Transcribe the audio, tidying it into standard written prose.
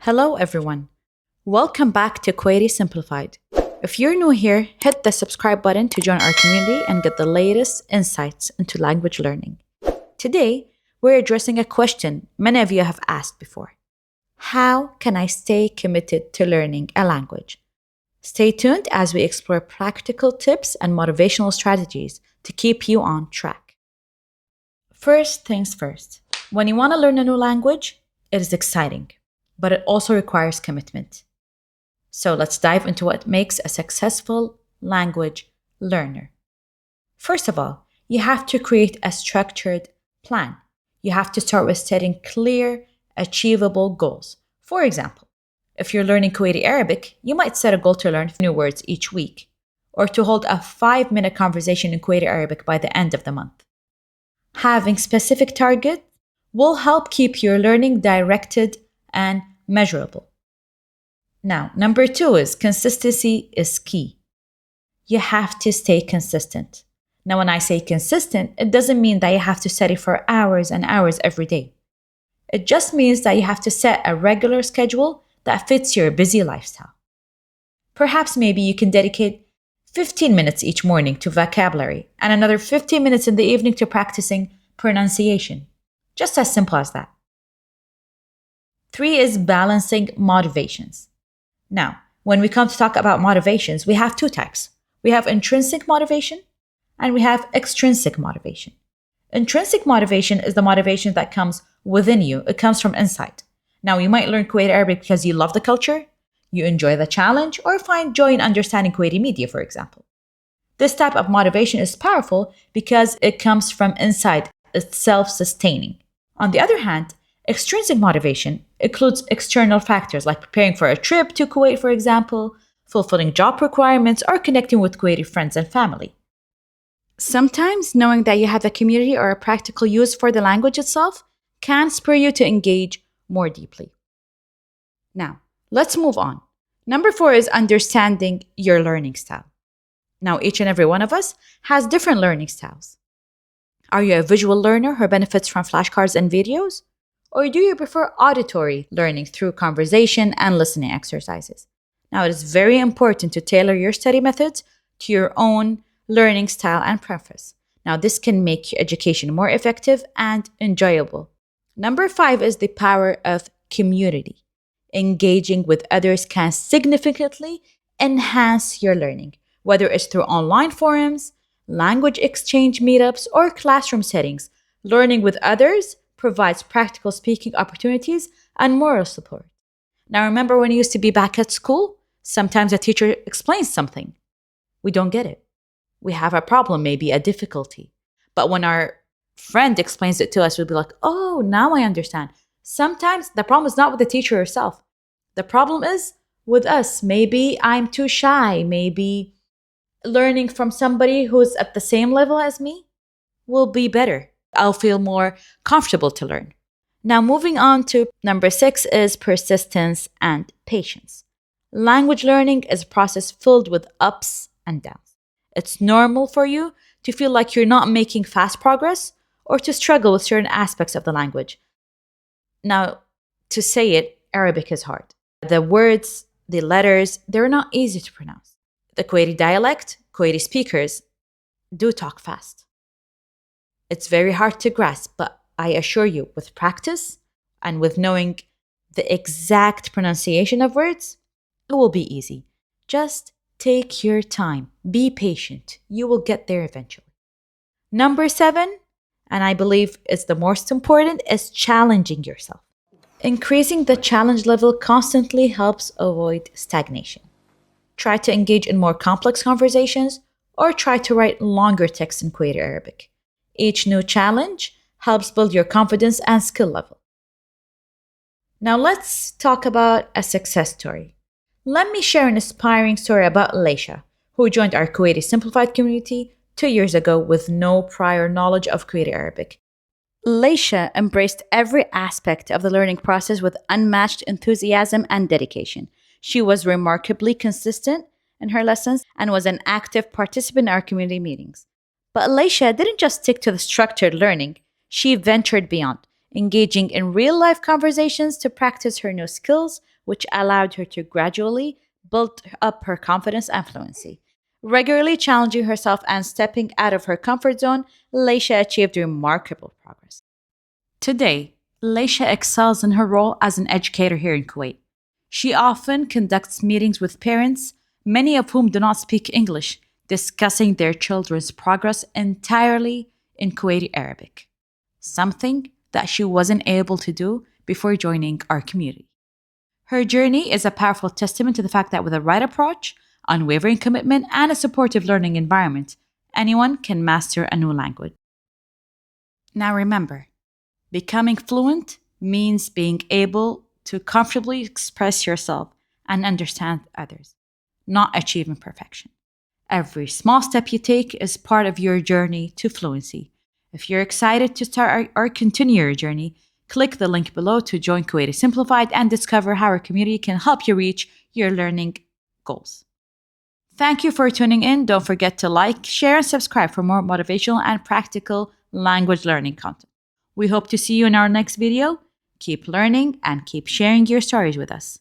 Hello, everyone. Welcome back to Kuwaiti Simplified. If you're new here, hit the subscribe button to join our community and get the latest insights into language learning. Today, we're addressing a question many of you have asked before. How can I stay committed to learning a language? Stay tuned as we explore practical tips and motivational strategies to keep you on track. First things first, when you want to learn a new language, it is exciting, but it also requires commitment. So let's dive into what makes a successful language learner. First of all, you have to create a structured plan. You have to start with setting clear, achievable goals. For example, if you're learning Kuwaiti Arabic, you might set a goal to learn new words each week, or to hold a 5-minute conversation in Kuwaiti Arabic by the end of the month. Having specific targets will help keep your learning directed and measurable. Now, number 2 is consistency is key. You have to stay consistent. Now, when I say consistent, it doesn't mean that you have to study for hours and hours every day. It just means that you have to set a regular schedule that fits your busy lifestyle. Perhaps maybe you can dedicate 15 minutes each morning to vocabulary and another 15 minutes in the evening to practicing pronunciation. Just as simple as that. 3 is balancing motivations. Now, when we come to talk about motivations, we have 2 types. We have intrinsic motivation and we have extrinsic motivation. Intrinsic motivation is the motivation that comes within you. It comes from inside. Now, you might learn Kuwaiti Arabic because you love the culture, you enjoy the challenge, or find joy in understanding Kuwaiti media, for example. This type of motivation is powerful because it comes from inside. It's self-sustaining. On the other hand, extrinsic motivation includes external factors like preparing for a trip to Kuwait, for example, fulfilling job requirements, or connecting with Kuwaiti friends and family. Sometimes knowing that you have a community or a practical use for the language itself can spur you to engage more deeply. Now, let's move on. Number 4 is understanding your learning style. Now, each and every one of us has different learning styles. Are you a visual learner who benefits from flashcards and videos? Or do you prefer auditory learning through conversation and listening exercises? Now, it is very important to tailor your study methods to your own learning style and preference. Now, this can make your education more effective and enjoyable. Number 5 is the power of community. Engaging with others can significantly enhance your learning, whether it's through online forums, language exchange meetups, or classroom settings. Learning with others provides practical speaking opportunities and moral support. Now, remember when you used to be back at school? Sometimes a teacher explains something. We don't get it. We have a problem, maybe a difficulty. But when our friend explains it to us, we'll be like, oh, now I understand. Sometimes the problem is not with the teacher herself. The problem is with us. Maybe I'm too shy. Maybe learning from somebody who's at the same level as me will be better. I'll feel more comfortable to learn. Now, moving on to number 6 is persistence and patience. Language learning is a process filled with ups and downs. It's normal for you to feel like you're not making fast progress or to struggle with certain aspects of the language. Now, to say it, Arabic is hard. The words, the letters, they're not easy to pronounce. The Kuwaiti dialect, Kuwaiti speakers do talk fast. It's very hard to grasp, but I assure you, with practice and with knowing the exact pronunciation of words, it will be easy. Just take your time. Be patient. You will get there eventually. Number 7, and I believe it's the most important, is challenging yourself. Increasing the challenge level constantly helps avoid stagnation. Try to engage in more complex conversations or try to write longer texts in Kuwaiti Arabic. Each new challenge helps build your confidence and skill level. Now let's talk about a success story. Let me share an inspiring story about Leisha, who joined our Kuwaiti Simplified community 2 years ago with no prior knowledge of Kuwaiti Arabic. Leisha embraced every aspect of the learning process with unmatched enthusiasm and dedication. She was remarkably consistent in her lessons and was an active participant in our community meetings. But Leisha didn't just stick to the structured learning. She ventured beyond, engaging in real-life conversations to practice her new skills which allowed her to gradually build up her confidence and fluency. Regularly challenging herself and stepping out of her comfort zone, Leisha achieved remarkable progress. Today, Leisha excels in her role as an educator here in Kuwait. She often conducts meetings with parents, many of whom do not speak English, discussing their children's progress entirely in Kuwaiti Arabic, something that she wasn't able to do before joining our community. Her journey is a powerful testament to the fact that with the right approach, unwavering commitment, and a supportive learning environment, anyone can master a new language. Now remember, becoming fluent means being able to comfortably express yourself and understand others, not achieving perfection. Every small step you take is part of your journey to fluency. If you're excited to start or continue your journey, click the link below to join Kuwaiti Simplified and discover how our community can help you reach your learning goals. Thank you for tuning in. Don't forget to like, share, and subscribe for more motivational and practical language learning content. We hope to see you in our next video. Keep learning and keep sharing your stories with us.